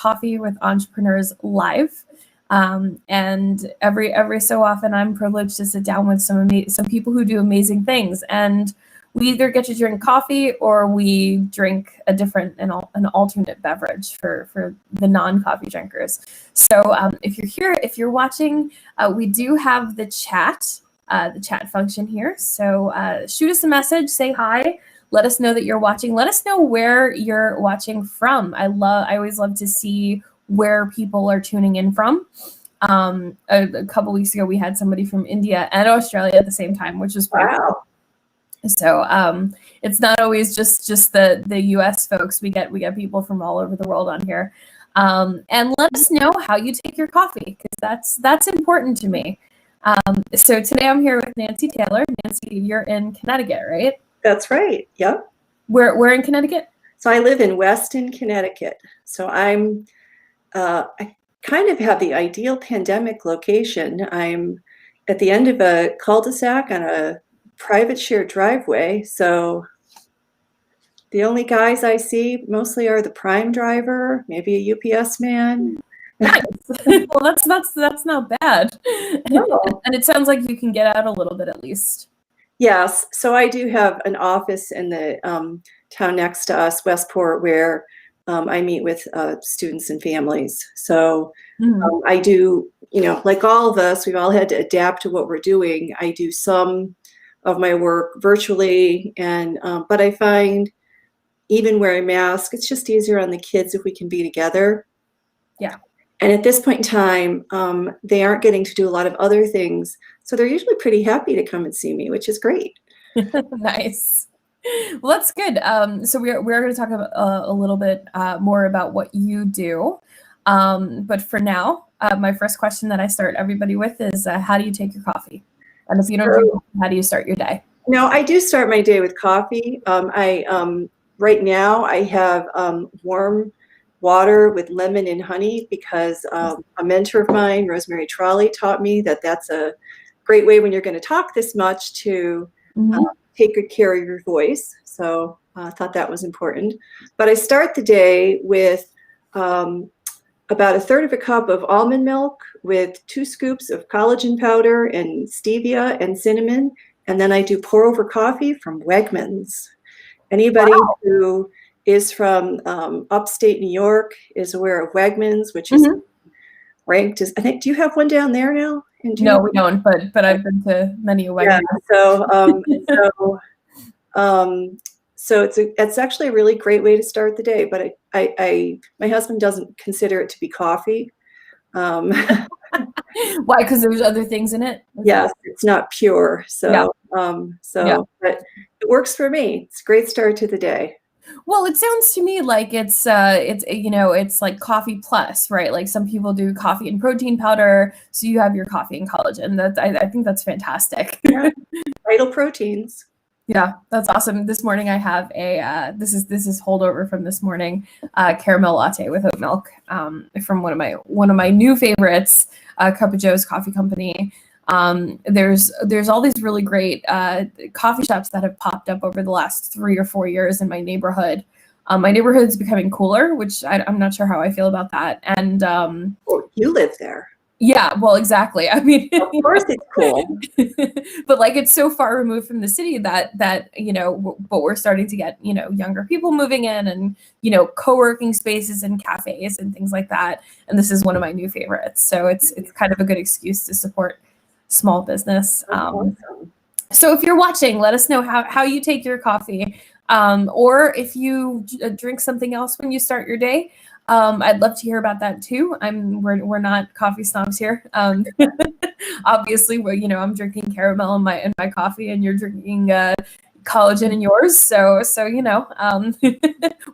Coffee with Entrepreneurs Live. And every so often, I'm privileged to sit down with some people who do amazing things. And we either get to drink coffee or we drink an alternate beverage for the non-coffee drinkers. So if you're here, if you're watching, we do have the chat function here. So shoot us a message, say hi. Let us know that you're watching. Let us know where you're watching from. I always love to see where people are tuning in from. A couple weeks ago, we had somebody from India and Australia at the same time, which was pretty cool. So it's not always just the US folks. We get people from all over the world on here. And let us know how you take your coffee, because that's important to me. So today I'm here with Nancy Taylor. Nancy, you're in Connecticut, right? That's right. Yep. Where in Connecticut? So I live in Weston, Connecticut. So I kind of have the ideal pandemic location. I'm at the end of a cul-de-sac on a private shared driveway. So the only guys I see mostly are the Prime driver, maybe a UPS man. Nice. Well, that's not bad. No. And it sounds like you can get out a little bit at least. Yes. So I do have an office in the town next to us, Westport, where I meet with students and families. So I do, like all of us, we've all had to adapt to what we're doing. I do some of my work virtually, and but I find even wearing masks, it's just easier on the kids if we can be together. Yeah. And at this point in time, they aren't getting to do a lot of other things. So they're usually pretty happy to come and see me, which is great. Nice. Well, that's good. So we're going to talk about, a little bit more about what you do. But for now, my first question that I start everybody with is, how do you take your coffee? And if you don't drink, how do you start your day? No, I do start my day with coffee. Right now I have warm water with lemon and honey because a mentor of mine, Rosemary Trolley, taught me that that's a great way when you're going to talk this much to take good care of your voice. So I thought that was important. But I start the day with about 1/3 of a cup of almond milk with 2 scoops of collagen powder and stevia and cinnamon. And then I do pour over coffee from Wegmans. Anybody who is from upstate New York is aware of Wegmans, which is ranked as, I think, do you have one down there now? No, we don't, but I've been to many Wegmans. Yeah, so it's actually a really great way to start the day. But my husband doesn't consider it to be coffee. Why? Because there's other things in it? Yes, it's not pure. So but it works for me. It's a great start to the day. Well, it sounds to me like it's like coffee plus, right? Like some people do coffee and protein powder, so you have your coffee and collagen. I think that's fantastic. Yeah. Vital proteins. Yeah, that's awesome. This morning I have a this is holdover from this morning, caramel latte with oat milk from one of my new favorites, Cup of Joe's Coffee Company. There's all these really great coffee shops that have popped up over the last 3 or 4 years in my neighborhood. My neighborhood's becoming cooler, which I'm not sure how I feel about that. And you live there. Yeah, well, exactly. I mean, of course it's cool, but like it's so far removed from the city that but we're starting to get younger people moving in, and co-working spaces and cafes and things like that. And this is one of my new favorites. So it's kind of a good excuse to support small business. So if you're watching, let us know how you take your coffee, or if you drink something else when you start your day. I'd love to hear about that too. We're not coffee snobs here. Obviously, I'm drinking caramel in my coffee, and you're drinking collagen in yours. So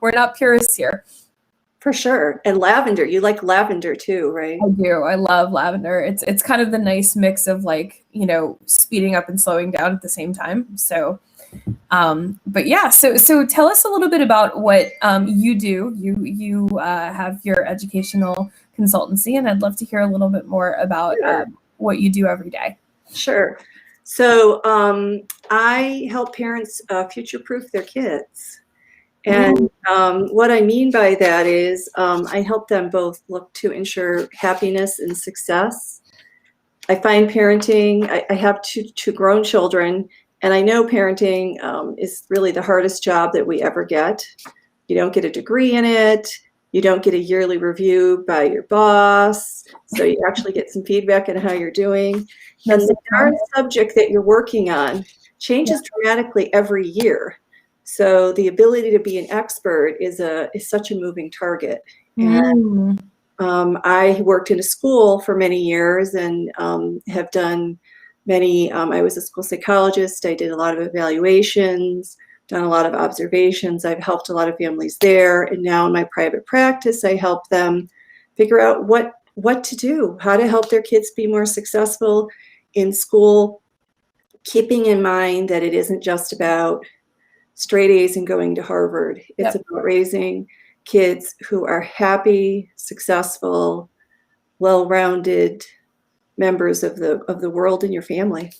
we're not purists here. For sure. And lavender, you like lavender too, right? I do. I love lavender. It's kind of the nice mix of speeding up and slowing down at the same time. So, but yeah, so tell us a little bit about what you do. You have your educational consultancy, and I'd love to hear a little bit more about what you do every day. Sure. So I help parents future-proof their kids. And what I mean by that is I help them both look to ensure happiness and success. I find parenting, I have two grown children, and I know parenting is really the hardest job that we ever get. You don't get a degree in it. You don't get a yearly review by your boss. So you actually get some feedback on how you're doing. And the darn subject that you're working on changes dramatically every year. So the ability to be an expert is such a moving target. And I worked in a school for many years and have done many, I was a school psychologist. I did a lot of evaluations, done a lot of observations. I've helped a lot of families there. And now in my private practice, I help them figure out what to do, how to help their kids be more successful in school, keeping in mind that it isn't just about straight A's and going to Harvard. It's about raising kids who are happy, successful, well-rounded members of the world in your family.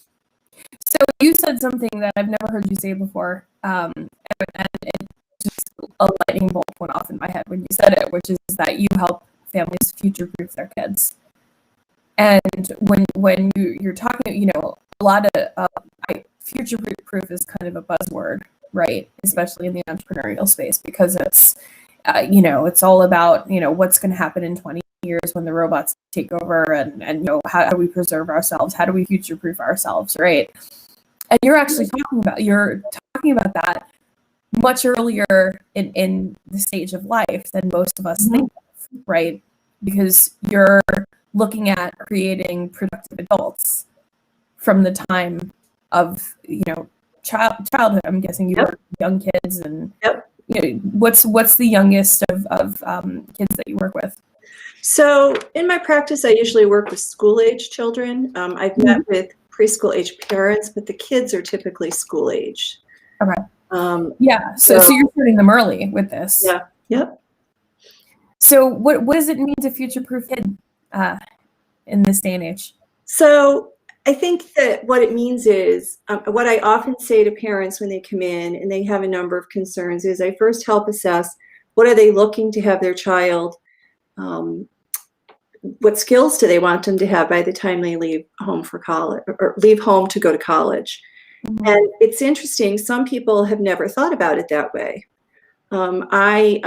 So you said something that I've never heard you say before, and it just a lightning bolt went off in my head when you said it, which is that you help families future-proof their kids. And when you're talking, a lot of future-proof is kind of a buzzword, right? Especially in the entrepreneurial space, because it's it's all about what's going to happen in 20 years when the robots take over, and how do we preserve ourselves? How do we future-proof ourselves, right? And you're talking about that much earlier in the stage of life than most of us think of, right? Because you're looking at creating productive adults from the time of childhood. I'm guessing you work with young kids, and what's the youngest of kids that you work with? So in my practice, I usually work with school-age children. I've met with preschool-age parents, but the kids are typically school-age. Okay. So you're starting them early with this. Yeah. Yep. So what does it mean to future-proof kid in this day and age? So I think that what it means is, what I often say to parents when they come in and they have a number of concerns is I first help assess what are they looking to have their child, what skills do they want them to have by the time they leave home for college or leave home to go to college. And it's interesting, some people have never thought about it that way. I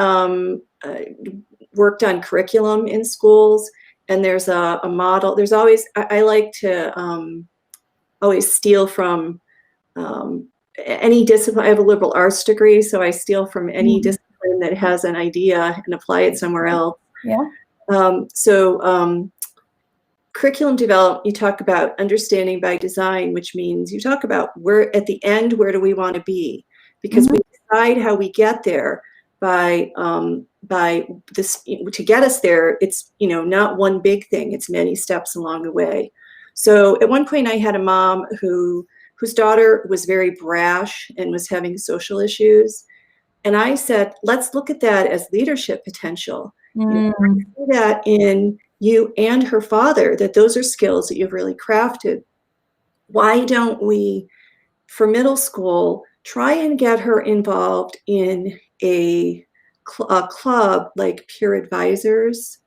worked on curriculum in schools, and there's a model. There's always, I like to always steal from any discipline. I have a liberal arts degree, so I steal from any discipline that has an idea and apply it somewhere else. Curriculum development, you talk about understanding by design, which means you talk about where at the end, where do we want to be? Because we decide how we get there by this, to get us there, it's not one big thing, it's many steps along the way. So at one point I had a mom whose daughter was very brash and was having social issues. And I said, let's look at that as leadership potential. You see that in you and her father, that those are skills that you've really crafted. Why don't we, for middle school, try and get her involved in a club like peer advisors?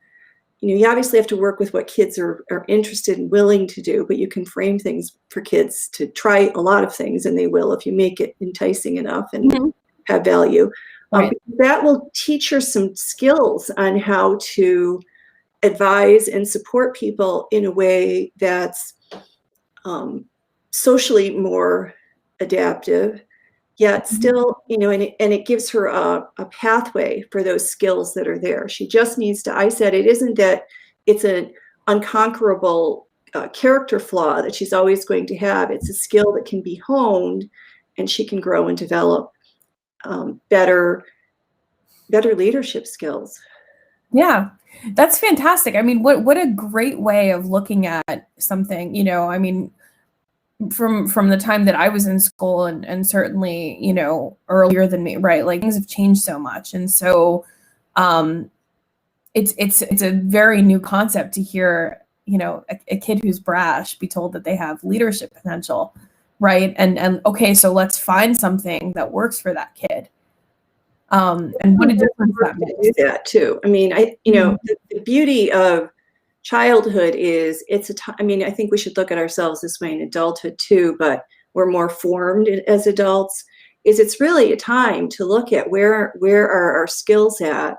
You obviously have to work with what kids are interested and willing to do, but you can frame things for kids to try a lot of things, and they will if you make it enticing enough and have value. That will teach her some skills on how to advise and support people in a way that's socially more adaptive, yet still, and it gives her a pathway for those skills that are there. She just needs to, I said, it isn't that it's an unconquerable character flaw that she's always going to have. It's a skill that can be honed, and she can grow and develop better leadership skills. Yeah, that's fantastic. I mean, what a great way of looking at something, I mean, from the time that I was in school and certainly, earlier than me, right? Like, things have changed so much. And so it's a very new concept to hear, a kid who's brash be told that they have leadership potential, right? And okay, so let's find something that works for that kid. and what a difference that Do makes. that too. I mean, the beauty of childhood is it's a time. I mean, I think we should look at ourselves this way in adulthood too, but we're more formed as adults. It's really a time to look at where are our skills at,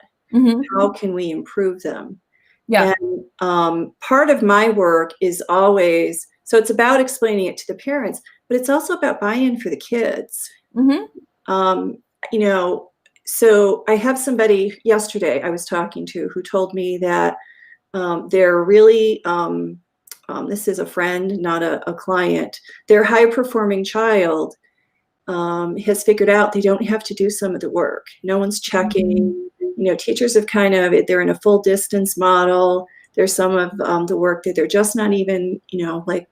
how can we improve them. Yeah. And part of my work is always, so it's about explaining it to the parents, but it's also about buy-in for the kids. You know, so I have somebody yesterday I was talking to who told me that they're really, this is a friend, not a client, their high-performing child has figured out they don't have to do some of the work. No one's checking. You know, teachers have kind of, they're in a full distance model. There's some of the work that they're just not even, you know, like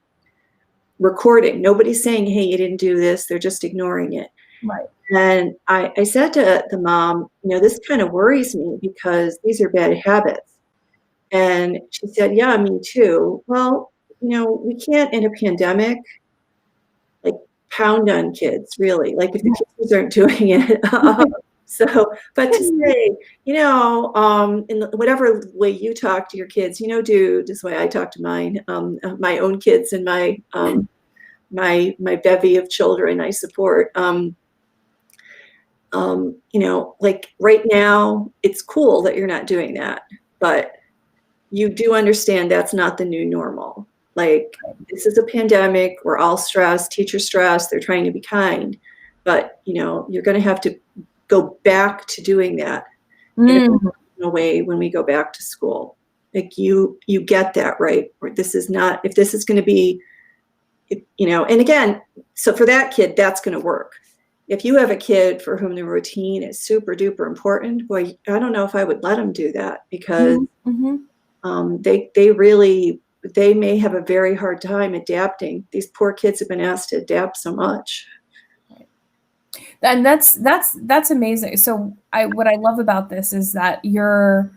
recording. Nobody's saying, hey, you didn't do this. They're just ignoring it. Right. And I said to the mom, you know, this kind of worries me because these are bad habits. And she said, yeah, me too. Well, you know, we can't in a pandemic, like pound on kids, really, like if the kids aren't doing it. So, but to say, you know, in whatever way you talk to your kids, you know, do this way I talk to mine, my own kids and my bevy of children I support. You know, like right now, it's cool that you're not doing that, but you do understand that's not the new normal. Like, this is a pandemic. We're all stressed. Teachers stressed. They're trying to be kind, but you know, you're going to have to go back to doing that in a way when we go back to school. Like you get that, right? This is not, if this is going to be, you know, and again, so for that kid, that's going to work. If you have a kid for whom the routine is super duper important, boy, I don't know if I would let them do that because they may have a very hard time adapting. These poor kids have been asked to adapt so much. And that's amazing. So what I love about this is that you're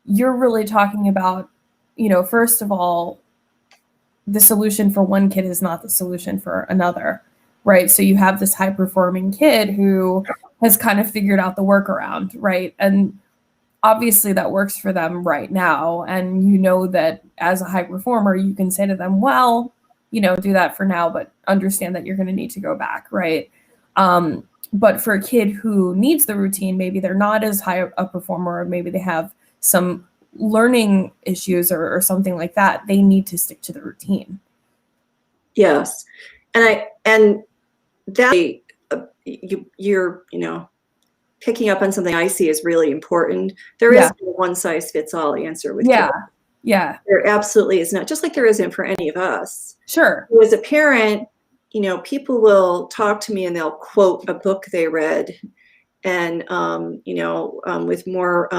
really talking about, you know, first of all, the solution for one kid is not the solution for another, right? So you have this high performing kid who has kind of figured out the workaround, right? And obviously that works for them right now. And you know that as a high performer, you can say to them, well, you know, do that for now, but understand that you're going to need to go back, right? But for a kid who needs the routine, maybe they're not as high a performer, or maybe they have some learning issues or something like that, they need to stick to the routine. Yes. And that you're, you know, picking up on something I see is really important. There is no one size fits all answer with kids. Yeah. There absolutely is not, just like there isn't for any of us. Sure. So as a parent, you know, people will talk to me and they'll quote a book they read and, you know, with more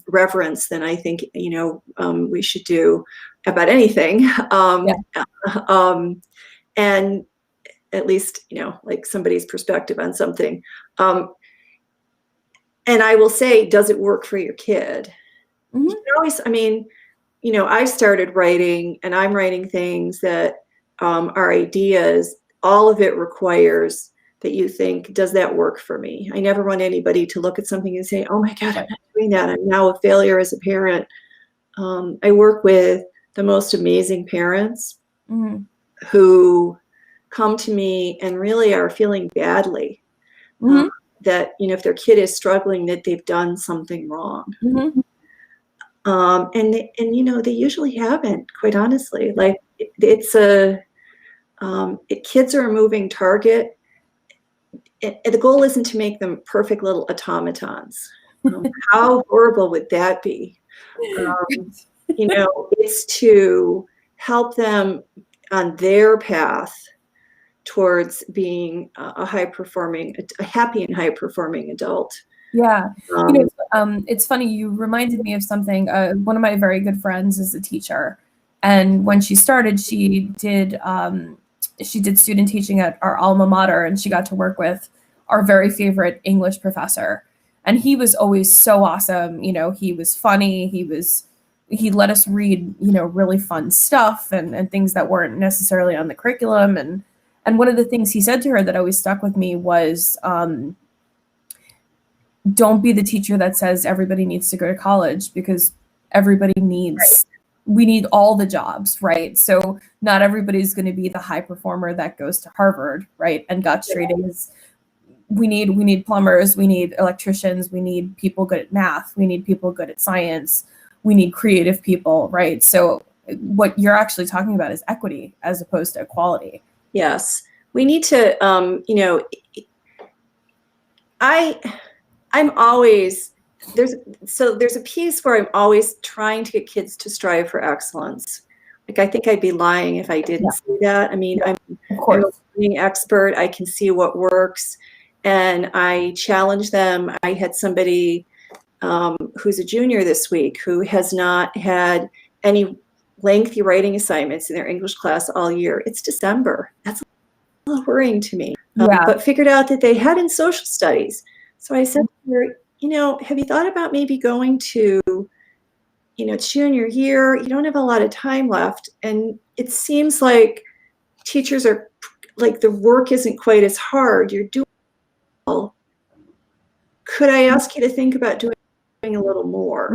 reverence than I think, you know, we should do about anything. And at least, you know, like somebody's perspective on something. And I will say, does it work for your kid? You can always, I mean, you know, I started writing and I'm writing things that are ideas. All of it requires that you think, does that work for me? I never want anybody to look at something and say, oh my God, I'm not doing that. I'm now a failure as a parent. I work with the most amazing parents who come to me and really are feeling badly that, you know, if their kid is struggling, that they've done something wrong. And you know, they usually haven't, quite honestly. Like kids are a moving target. The goal isn't to make them perfect little automatons. How horrible would that be? You know, it's to help them on their path towards being a happy and high performing adult. Yeah. You know, it's funny. You reminded me of something. One of my very good friends is a teacher. And when she started, she did student teaching at our alma mater, and she got to work with our very favorite English professor. And he was always so awesome. You know, he was funny. He let us read, you know, really fun stuff and things that weren't necessarily on the curriculum. And one of the things he said to her that always stuck with me was, don't be the teacher that says everybody needs to go to college, because everybody needs, we need all the jobs, right? So not everybody's going to be the high performer that goes to Harvard, right, and got straight A's. We need plumbers, we need electricians, we need people good at math, we need people good at science, we need creative people, right? So what you're actually talking about is equity as opposed to equality. Yes, we need to, I'm always, there's a piece where I'm always trying to get kids to strive for excellence. Like, I think I'd be lying if I didn't say that. I mean, I'm a learning expert. I can see what works, and I challenge them. I had somebody who's a junior this week who has not had any lengthy writing assignments in their English class all year. It's December. That's a little worrying to me. But figured out that they had in social studies. So I said to her, have you thought about maybe going to, it's junior year, you don't have a lot of time left. And it seems like teachers are, like, the work isn't quite as hard. You're doing well. Could I ask you to think about doing a little more?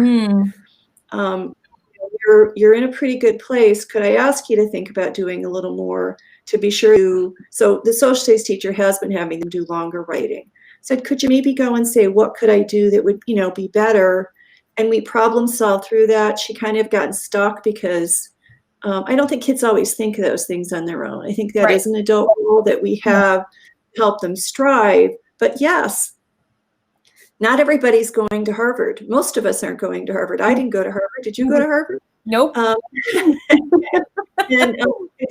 You're in a pretty good place. Could I ask you to think about doing a little more to be sure so the social studies teacher has been having them do longer writing. Said, could you maybe go and say, what could I do that would, be better? And we problem solve through that. She kind of gotten stuck because I don't think kids always think of those things on their own. I think that is an adult role that we have helped them strive. But yes, not everybody's going to Harvard. Most of us aren't going to Harvard. I didn't go to Harvard. Did you go to Harvard? Nope. And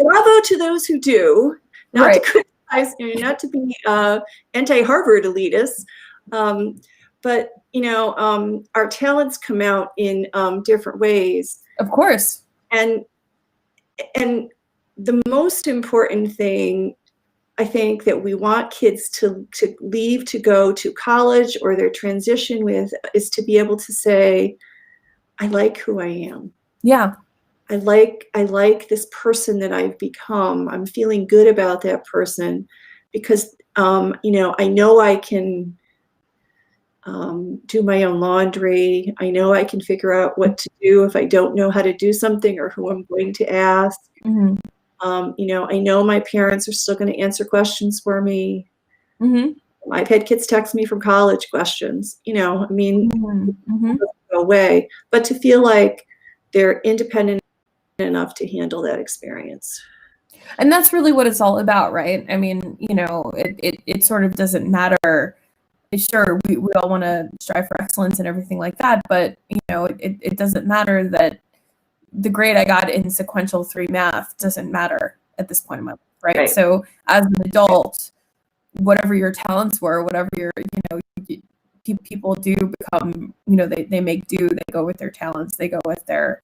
bravo to those who do. Not to criticize, not to be anti-Harvard elitists, but our talents come out in different ways. Of course. And the most important thing, I think, that we want kids to leave to go to college or their transition with is to be able to say, I like who I am. Yeah. I like this person that I've become. I'm feeling good about that person because, I know I can do my own laundry. I know I can figure out what to do if I don't know how to do something or who I'm going to ask. Mm-hmm. I know my parents are still going to answer questions for me. Mm-hmm. I've had kids text me from college questions, Mm-hmm. go away, but to feel like they're independent enough to handle that experience. And that's really what it's all about, right? I mean, it sort of doesn't matter. Sure, we all want to strive for excellence and everything like that, but it doesn't matter that the grade I got in sequential 3 math doesn't matter at this point in my life, right? So as an adult, whatever your talents were, whatever your, people do become, they make do, they go with their talents, they go with their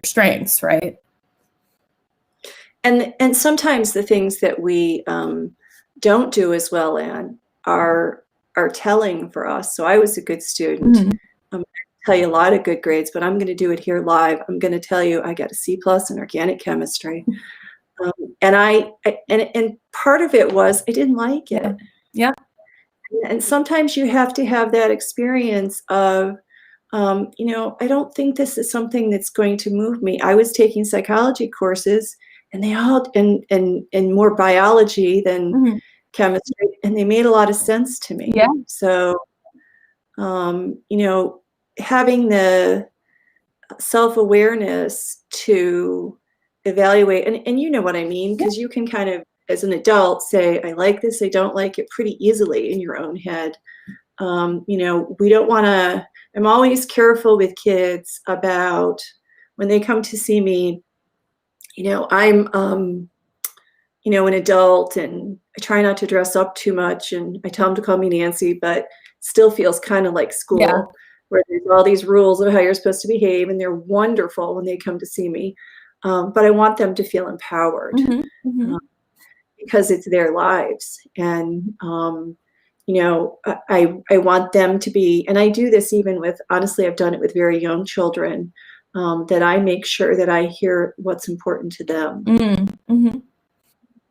strengths, right? And sometimes the things that we don't do as well in are telling for us. So I was a good student. Mm-hmm. I tell you a lot of good grades, but I'm going to do it here live. I'm going to tell you I got a C+ in organic chemistry. And part of it was I didn't like it. Yeah. And sometimes you have to have that experience of, I don't think this is something that's going to move me. I was taking psychology courses and they all, and more biology than chemistry, and they made a lot of sense to me. Yeah. So, having the self-awareness to evaluate, and you know what I mean, because you can kind of, as an adult, say, I like this, I don't like it pretty easily in your own head. We don't want to, I'm always careful with kids about when they come to see me, I'm, an adult and I try not to dress up too much and I tell them to call me Nancy, but still feels kind of like school where there's all these rules of how you're supposed to behave, and they're wonderful when they come to see me. But I want them to feel empowered because it's their lives. And, I want them to be, and I do this even with, honestly, I've done it with very young children, that I make sure that I hear what's important to them.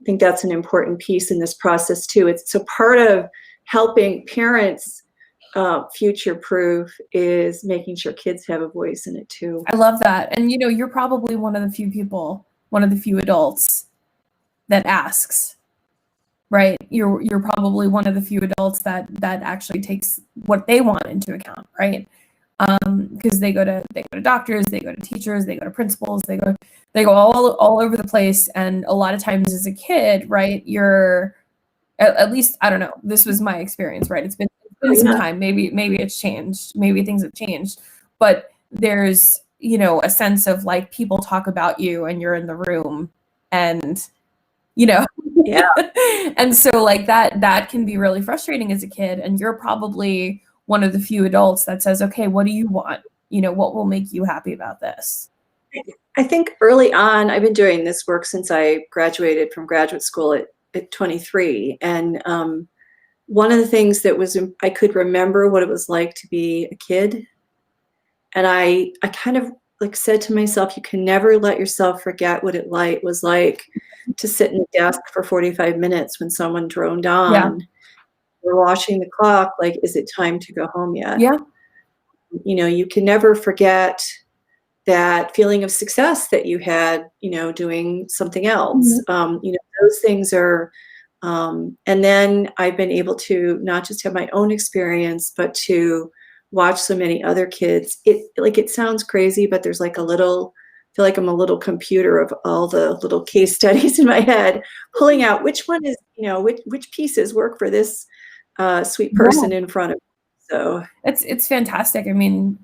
I think that's an important piece in this process too. It's so part of helping parents future proof is making sure kids have a voice in it too. I love that. And you're probably one of the few adults that asks, right? You're probably one of the few adults that actually takes what they want into account, right? Because they go to doctors, they go to teachers, they go to principals, they go all over the place. And a lot of times as a kid, right, you're at least, I don't know, this was my experience, right? It's been some time. Maybe it's changed. Maybe things have changed. But there's, a sense of like people talk about you and you're in the room and, yeah. And so like that can be really frustrating as a kid. And you're probably one of the few adults that says, okay, what do you want? What will make you happy about this? I think early on, I've been doing this work since I graduated from graduate school at 23. And one of the things that was, I could remember what it was like to be a kid. And I kind of like said to myself, you can never let yourself forget what it was like to sit in the desk for 45 minutes when someone droned on. Yeah. We're watching the clock, like, is it time to go home yet? Yeah. You can never forget that feeling of success that you had, doing something else. Mm-hmm. Those things are, and then I've been able to not just have my own experience, but to watch so many other kids. It sounds crazy, but there's like I feel like I'm a little computer of all the little case studies in my head, pulling out which one is, which pieces work for this sweet person in front of me. So it's fantastic. I mean,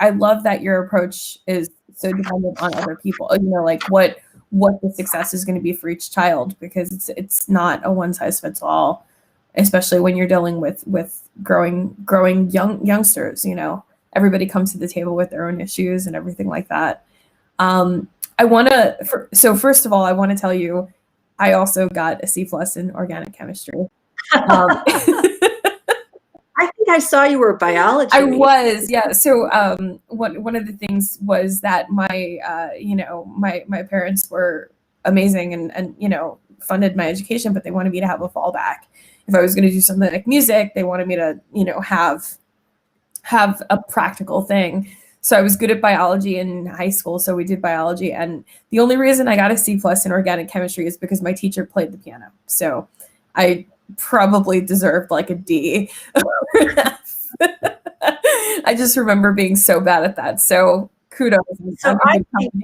I love that your approach is so dependent on other people. Like what the success is going to be for each child, because it's not a one size fits all, especially when you're dealing with growing youngsters. Everybody comes to the table with their own issues and everything like that. So first of all, I want to tell you, I also got a C+ in organic chemistry. I think I saw you were a biology. I was, yeah. So one of the things was that my my parents were amazing and funded my education, but they wanted me to have a fallback. If I was going to do something like music, they wanted me to have a practical thing. So I was good at biology in high school, so we did biology. And the only reason I got a C+ in organic chemistry is because my teacher played the piano. So I probably deserved like a D. I just remember being so bad at that. So kudos. So I think,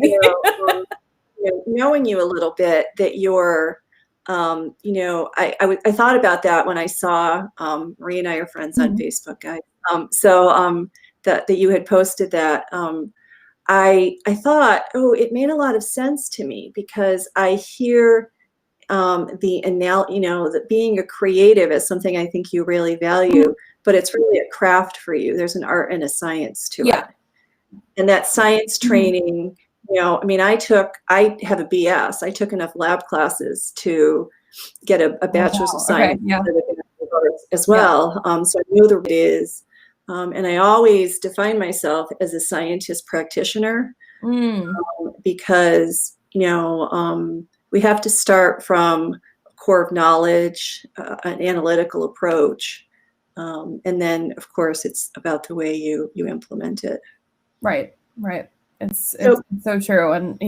knowing you a little bit, that you're, I thought about that when I saw Marie and I are friends on Facebook, guys. That you had posted that. I thought, it made a lot of sense to me, because I hear that being a creative is something I think you really value, but it's really a craft for you. There's an art and a science to it. And that science training, I have a BS. I took enough lab classes to get a bachelor's of science as well. So I know the it is. And I always define myself as a scientist practitioner, because, we have to start from a core of knowledge, an analytical approach. And then, of course, it's about the way you implement it. Right. It's so true. And,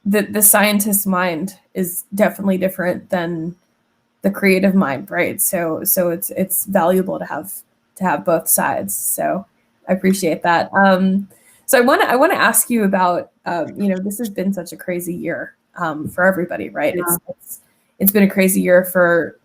the scientist's mind is definitely different than the creative mind, right? So it's valuable to have both sides. So I appreciate that. So I want to ask you about, this has been such a crazy year for everybody, right? Yeah. It's been a crazy year for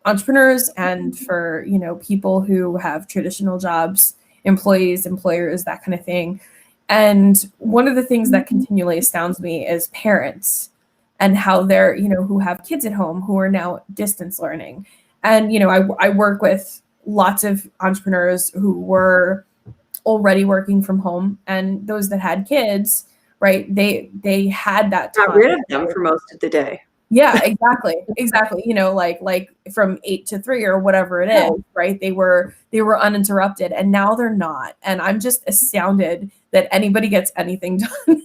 entrepreneurs and for, people who have traditional jobs, employees, employers, that kind of thing. And one of the things that continually astounds me is parents and how they're, who have kids at home who are now distance learning. And, I work with lots of entrepreneurs who were already working from home, and those that had kids, right, they had that time. Got rid of them for most of the day. Yeah, exactly. Like from 8 to 3 or whatever it is, right? They were uninterrupted, and now they're not. And I'm just astounded that anybody gets anything done.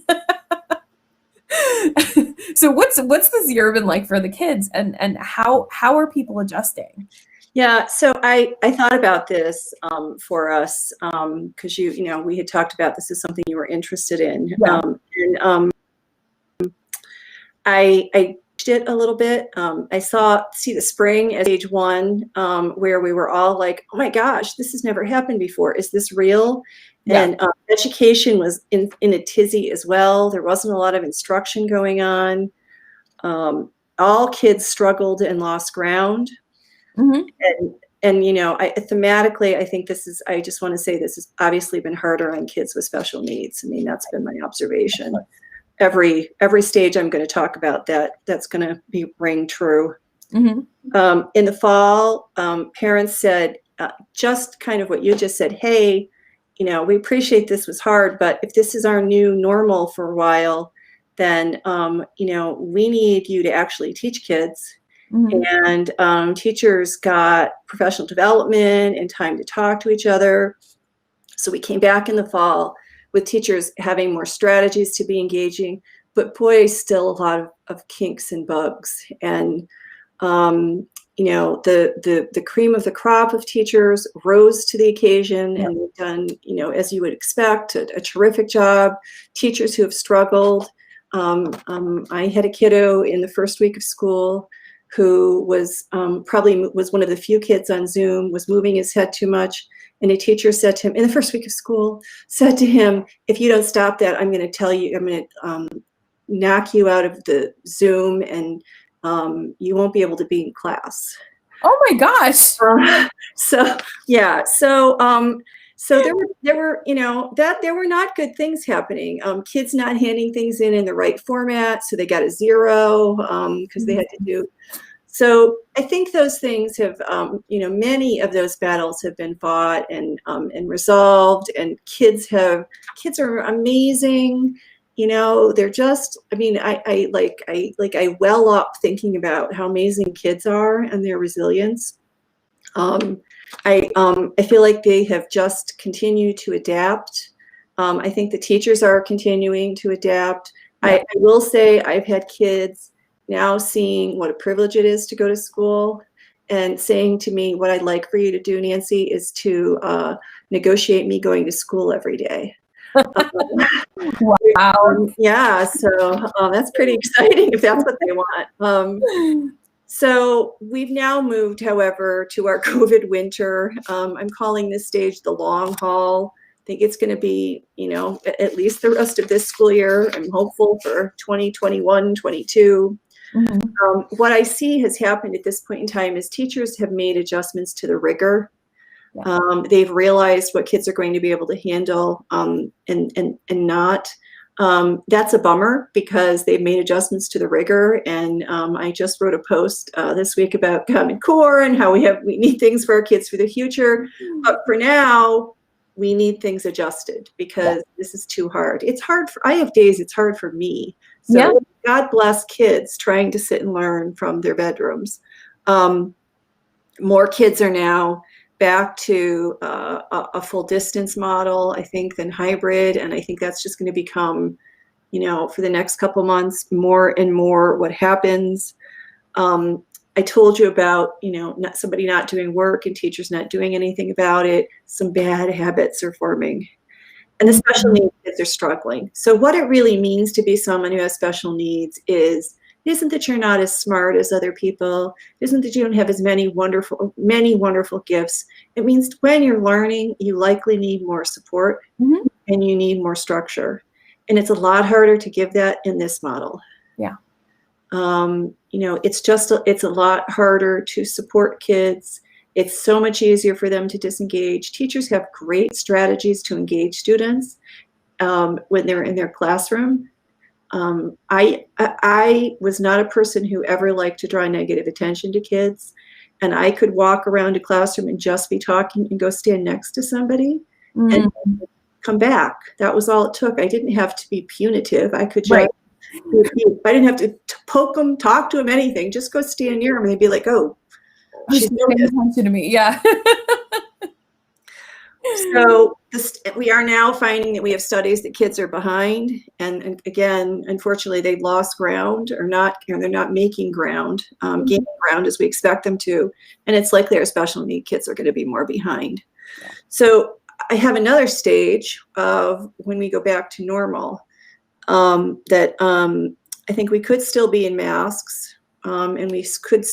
So what's this year been like for the kids, and how are people adjusting? Yeah, so I thought about this for us because we had talked about this as something you were interested in, Yeah. and I did a little bit. I see the spring as age one, where we were all like, "Oh my gosh, this has never happened before. Is this real?" Yeah. And education was in a tizzy as well. There wasn't a lot of instruction going on. All kids struggled and lost ground. Mm-hmm. And thematically, I think I just want to say this has obviously been harder on kids with special needs. I mean, that's been my observation. Every stage I'm going to talk about that's going to ring true. Mm-hmm. In the fall, parents said just kind of what you just said. Hey, we appreciate this was hard, but if this is our new normal for a while, then we need you to actually teach kids. Mm-hmm. And teachers got professional development and time to talk to each other. So we came back in the fall with teachers having more strategies to be engaging, but boy, still a lot of kinks and bugs. And the cream of the crop of teachers rose to the occasion, and they've done, as you would expect, a terrific job. Teachers who have struggled. I had a kiddo in the first week of school who was probably was one of the few kids on Zoom, was moving his head too much. And a teacher said to him in the first week of school, said to him, "If you don't stop that, I'm going to knock you out of the Zoom, and you won't be able to be in class." Oh my gosh. So yeah, so there were there were not good things happening. Kids not handing things in the right format, so they got a 0 because they had to do. So I think those things have, many of those battles have been fought and resolved, and kids are amazing. They're just, I mean, I well up thinking about how amazing kids are and their resilience. I feel like they have just continued to adapt. I think the teachers are continuing to adapt. Yeah. I will say I've had kids now seeing what a privilege it is to go to school and saying to me, "What I'd like for you to do, Nancy, is to negotiate me going to school every day." Wow. Yeah, so that's pretty exciting if that's what they want. So we've now moved, however, to our COVID winter. I'm calling this stage the long haul. I think it's going to be, at least the rest of this school year. I'm hopeful for 2021, 22. Mm-hmm. What I see has happened at this point in time is teachers have made adjustments to the rigor. Yeah. They've realized what kids are going to be able to handle and not. That's a bummer because they've made adjustments to the rigor. And I just wrote a post this week about Common Core and how we need things for our kids for the future. But for now, we need things adjusted because this is too hard. It's hard. I have days it's hard for me. So God bless kids trying to sit and learn from their bedrooms. More kids are now back to a full distance model, I think, than hybrid. And I think that's just going to become, for the next couple months, more and more what happens. I told you about, somebody not doing work and teachers not doing anything about it. Some bad habits are forming. And the special needs kids are struggling. So what it really means to be someone who has special needs isn't that you're not as smart as other people. It isn't that you don't have as many wonderful gifts. It means when you're learning, you likely need more support and you need more structure. And it's a lot harder to give that in this model. Yeah. It's a lot harder to support kids. It's so much easier for them to disengage. Teachers have great strategies to engage students when they're in their classroom. I was not a person who ever liked to draw negative attention to kids. And I could walk around a classroom and just be talking and go stand next to somebody and come back. That was all it took. I didn't have to be punitive. I could just, I didn't have to poke them, talk to them, anything. Just go stand near them and they'd be like, "Oh, she's paying attention to me." Yeah. So we are now finding that we have studies that kids are behind, and again, unfortunately, they've lost ground or they're not making ground, gaining ground as we expect them to, and it's likely our special need kids are going to be more behind. Yeah. So I have another stage of when we go back to normal, that I think we could still be in masks. And we could,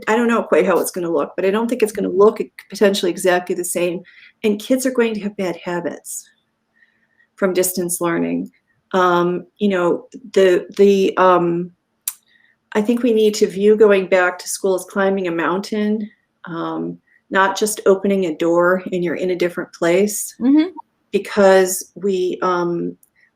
I don't know quite how it's going to look, but I don't think it's going to look potentially exactly the same. And kids are going to have bad habits from distance learning. I think we need to view going back to school as climbing a mountain, not just opening a door and you're in a different place, because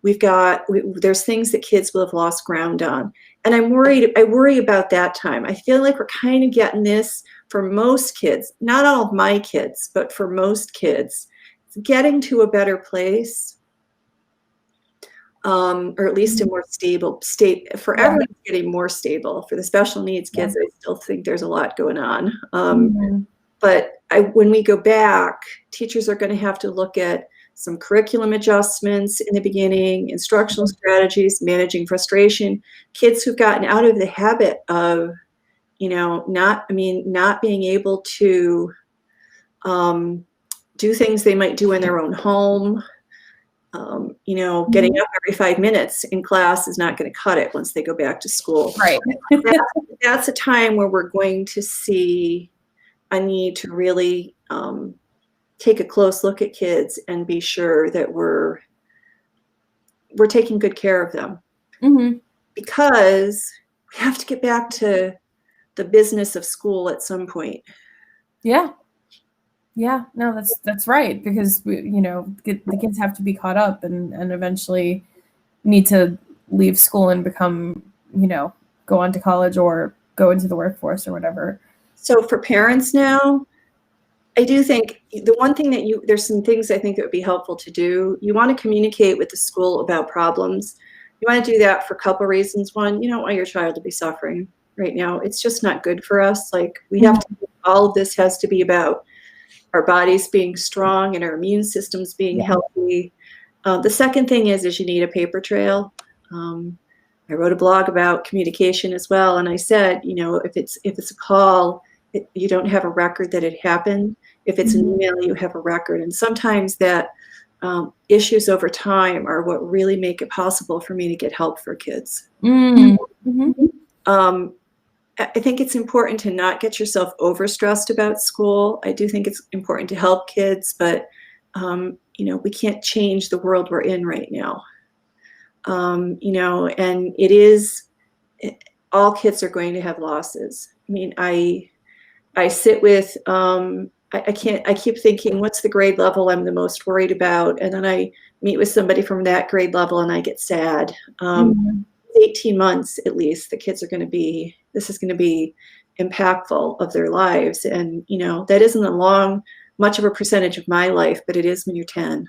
there's things that kids will have lost ground on. And I worry about that time. I feel like we're kind of getting this for most kids, not all of my kids, but for most kids, getting to a better place, or at least a more stable state. For everyone, getting more stable. For the special needs kids, I still think there's a lot going on. But when we go back, teachers are going to have to look at some curriculum adjustments in the beginning, instructional strategies, managing frustration, kids who've gotten out of the habit of, not being able to do things they might do in their own home. Getting up every 5 minutes in class is not going to cut it once they go back to school. Right. That's a time where we're going to see a need to really take a close look at kids and be sure that we're taking good care of them, because we have to get back to the business of school at some point. Yeah, no, that's right, because the kids have to be caught up and eventually need to leave school and become, go on to college or go into the workforce or whatever. So for parents now, I do think the one thing there's some things I think that would be helpful to do. You want to communicate with the school about problems. You want to do that for a couple of reasons. One, you don't want your child to be suffering right now. It's just not good for us. Like, we have to, all of this has to be about our bodies being strong and our immune systems being healthy. The second thing is you need a paper trail. I wrote a blog about communication as well, and I said, if it's a call, you don't have a record that it happened. If it's an email, you have a record. And sometimes that issues over time are what really make it possible for me to get help for kids. I think it's important to not get yourself overstressed about school. I do think it's important to help kids, but we can't change the world we're in right now. And it is, all kids are going to have losses. I mean, I sit with, I keep thinking, what's the grade level I'm the most worried about? And then I meet with somebody from that grade level and I get sad. 18 months at least, the kids are going to be, this is going to be impactful of their lives. And, that isn't much of a percentage of my life, but it is when you're 10.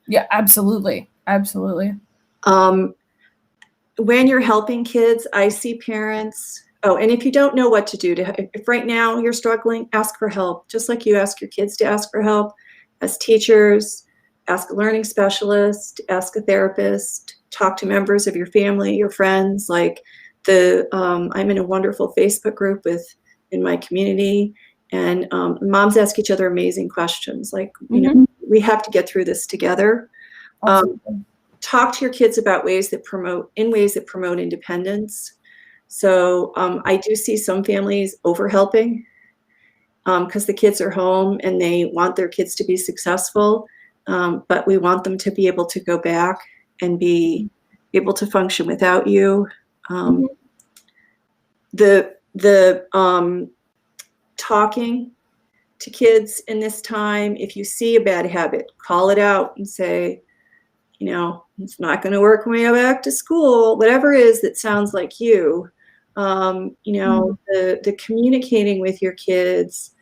Yeah, absolutely. Absolutely. When you're helping kids, I see parents, and if you don't know what to do, if right now you're struggling, ask for help. Just like you ask your kids to ask for help, as teachers, ask a learning specialist, ask a therapist, talk to members of your family, your friends. Like I'm in a wonderful Facebook group in my community, and moms ask each other amazing questions. Like, we have to get through this together. Talk to your kids about ways that promote independence. So I do see some families over-helping because the kids are home and they want their kids to be successful, but we want them to be able to go back and be able to function without you. The talking to kids in this time, if you see a bad habit, call it out and say, it's not going to work when we go back to school, whatever it is that sounds like you. The communicating with your kids,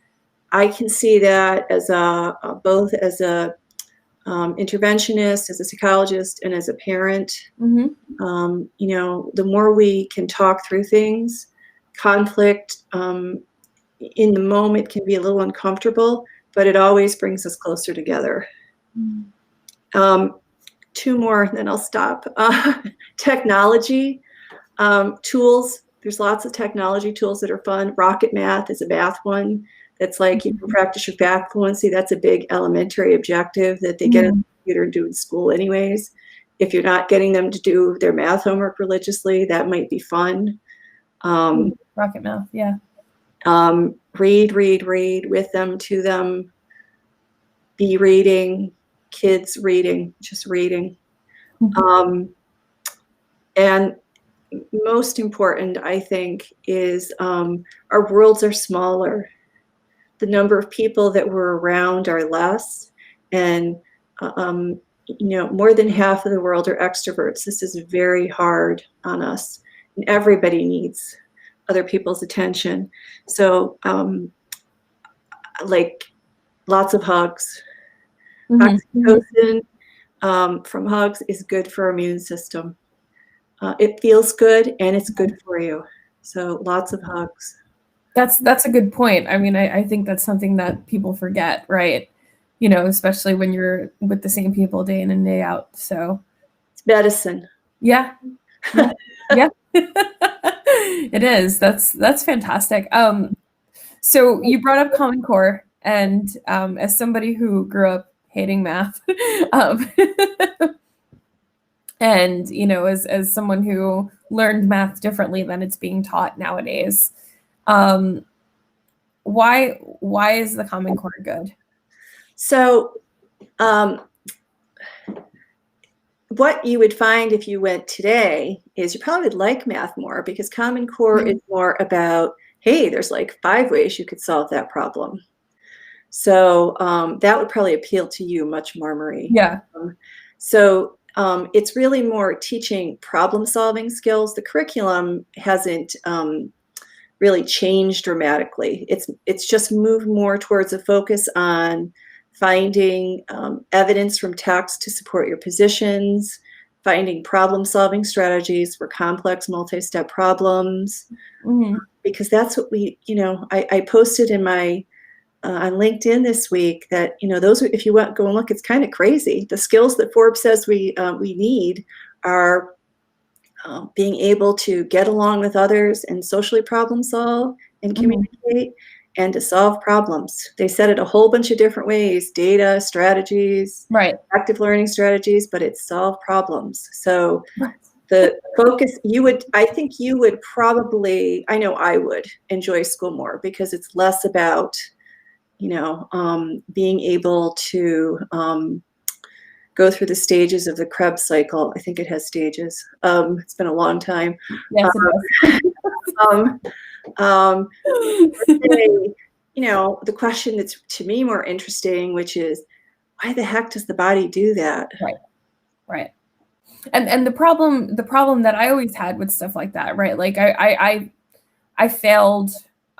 I can see that as both as a interventionist, as a psychologist, and as a parent. The more we can talk through things, conflict in the moment can be a little uncomfortable, but it always brings us closer together. Two more, then I'll stop. Technology, tools. There's lots of technology tools that are fun. Rocket Math is a math one. That's like you can practice your math fluency. That's a big elementary objective that they get on the computer and do in school anyways. If you're not getting them to do their math homework religiously, that might be fun. Rocket Math, yeah. Read with them, to them. Be reading, kids reading, just reading. And most important, I think, is our worlds are smaller. The number of people that we're around are less. And, more than half of the world are extroverts. This is very hard on us. And everybody needs other people's attention. So, like, lots of hugs. Oxytocin from hugs is good for our immune system. It feels good and it's good for you. So lots of hugs. That's a good point. I mean, I think that's something that people forget, right? Especially when you're with the same people day in and day out. So it's medicine. Yeah. Yeah. It is. That's fantastic. So you brought up Common Core, and as somebody who grew up hating math, and as someone who learned math differently than it's being taught nowadays, why is the Common Core good? So what you would find if you went today is you probably would like math more, because Common Core is more about, hey, there's like 5 ways you could solve that problem. So that would probably appeal to you much more, Marie. Yeah. So it's really more teaching problem-solving skills. The curriculum hasn't really changed dramatically. It's just moved more towards a focus on finding evidence from text to support your positions, finding problem-solving strategies for complex multi-step problems, because that's what we, I posted in my on LinkedIn this week that, those, if you go and look, it's kind of crazy. The skills that Forbes says we need are being able to get along with others and socially problem solve and communicate and to solve problems. They said it a whole bunch of different ways: data, strategies, right, active learning strategies, but it's solve problems. So the focus, I think you would probably, I know I would enjoy school more, because it's less about being able to go through the stages of the Krebs cycle. I think it has stages. It's been a long time. Yes, it does. The question that's to me more interesting, which is, why the heck does the body do that? Right. And the problem that I always had with stuff like that, right? Like I failed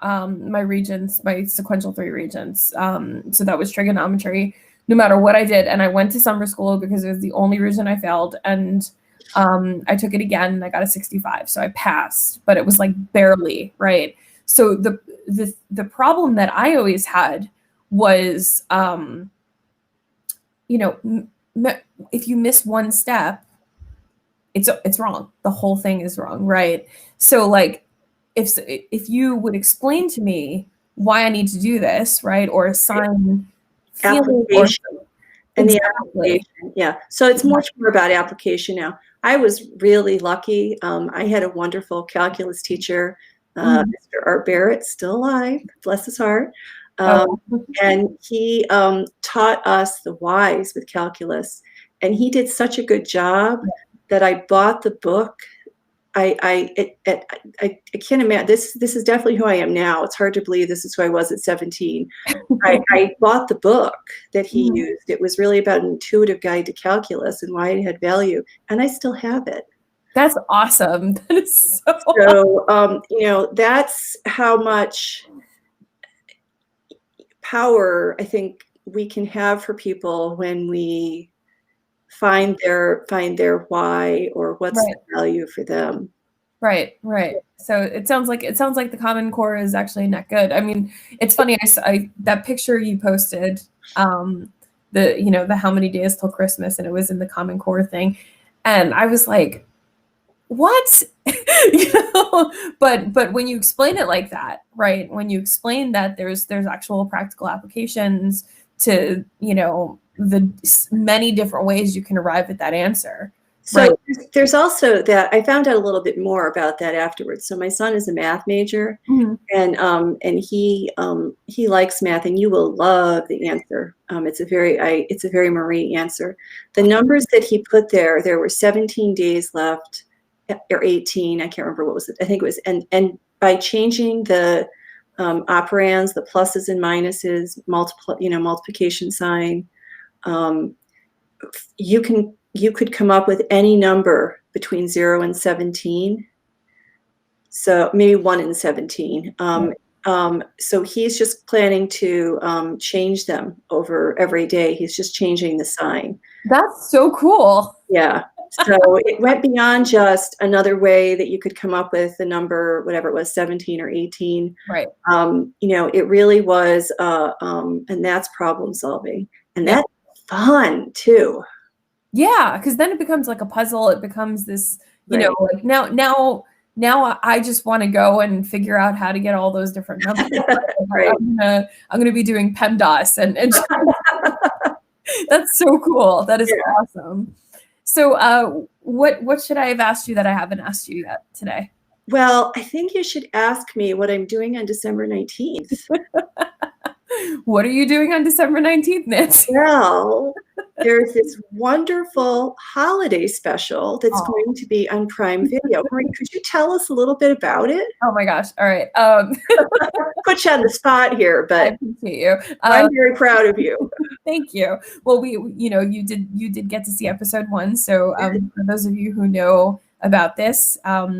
my regents, my sequential 3 regents. So that was trigonometry, no matter what I did. And I went to summer school because it was the only reason I failed. And I took it again and I got a 65. So I passed, but it was like barely, right? So the problem that I always had was, if you miss one step, it's wrong. The whole thing is wrong, right? So like, if you would explain to me why I need to do this, right, or assign application and exactly. the application, yeah. So it's much more about application now. I was really lucky. I had a wonderful calculus teacher, Mr. Art Barrett, still alive, bless his heart, and he taught us the whys with calculus, and he did such a good job that I bought the book. I can't imagine. This is definitely who I am now. It's hard to believe this is who I was at 17. I bought the book that he used. It was really about an intuitive guide to calculus and why it had value, and I still have it. That's awesome. That is so awesome. That's how much power I think we can have for people when we find their why, or what's the value for them. Right, right. So it sounds like the Common Core is actually not good. I mean, it's funny. That picture you posted, the how many days till Christmas, and it was in the Common Core thing, and I was like, what? But when you explain it like that, right? When you explain that there's actual practical applications to the many different ways you can arrive at that answer. So Right. there's also that I found out a little bit more about that afterwards. So my son is a math major, Mhm. and he likes math, and you will love the answer. It's a very Marie answer. The numbers that he put there were 17 days left, or 18. I can't remember what was it. I think it was, and by changing the operands, the pluses and minuses, multiplication sign, um, you could come up with any number between 0 and 17. So maybe 1 and 17. So he's just planning to change them over every day. He's just changing the sign. That's so cool. Yeah. So it went beyond just another way that you could come up with the number, whatever it was, 17 or 18. Right. It really was, and that's problem solving. And Yeah. that's fun too. Yeah, because then it becomes like a puzzle. It becomes this, Right. like now I just want to go and figure out how to get all those different numbers. Right. I'm gonna be doing PEMDAS and that's so cool. That is awesome. So what should I have asked you that I haven't asked you yet today? Well, I think you should ask me what I'm doing on December 19th. What are you doing on December 19th, Nancy? Well, there's this wonderful holiday special that's going to be on Prime Video. Marie, could you tell us a little bit about it? Oh my gosh. All right. Put you on the spot here, but I appreciate you. I'm very proud of you. Thank you. Well, you did get to see episode 1. So for those of you who know about this, A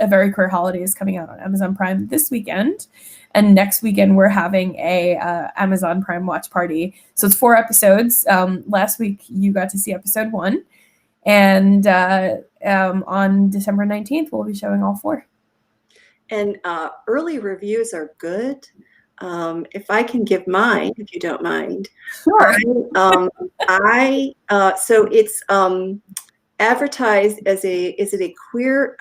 Very Queer Holiday is coming out on Amazon Prime this weekend. And next weekend, we're having a Amazon Prime watch party. So it's 4 episodes. Last week, you got to see episode 1. And on December 19th, we'll be showing all 4. And early reviews are good. If I can give mine, if you don't mind. Sure. So it's advertised as a queer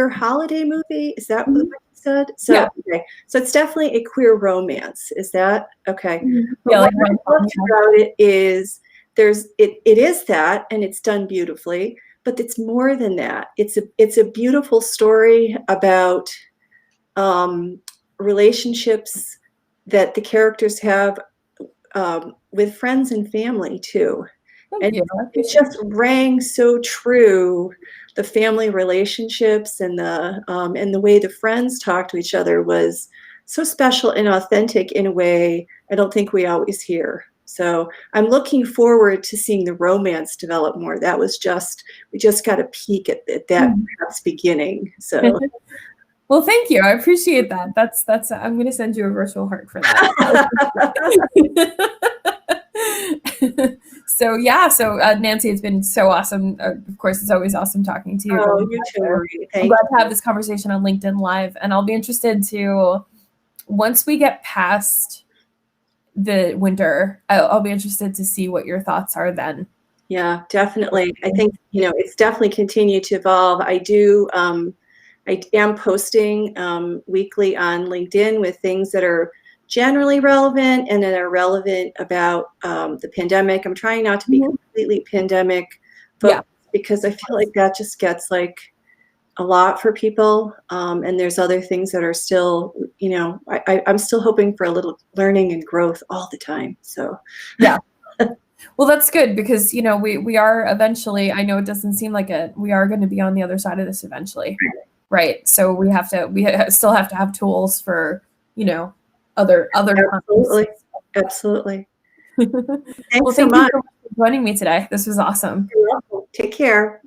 holiday movie. Is that what you said? So yeah. Okay. So it's definitely a queer romance. Is that okay? Mm-hmm. But what I loved about it is it is that, and it's done beautifully, but it's more than that. It's a beautiful story about relationships that the characters have with friends and family too. It just rang so true. The family relationships and the way the friends talk to each other was so special and authentic in a way I don't think we always hear. So I'm looking forward to seeing the romance develop more. We just got a peek at that perhaps beginning. So. Well, thank you. I appreciate that. That's I'm going to send you a virtual heart for that. So Nancy, it's been so awesome. Of course, it's always awesome talking to you. Oh, you too, Marie. I'm glad to have this conversation on LinkedIn Live, and I'll be interested to, once we get past the winter, I'll be interested to see what your thoughts are then. Yeah, definitely. I think it's definitely continued to evolve. I am posting weekly on LinkedIn with things that are generally relevant and that are relevant about the pandemic. I'm trying not to be completely pandemic focused because I feel like that just gets like a lot for people. And there's other things that are still, I'm still hoping for a little learning and growth all the time. So yeah. Well, that's good because, we are eventually, I know it doesn't seem like it, we are going to be on the other side of this eventually. Right. So we still have to have tools for, other Absolutely. Absolutely. Thanks so much for joining me today. This was awesome. You're welcome. Take care.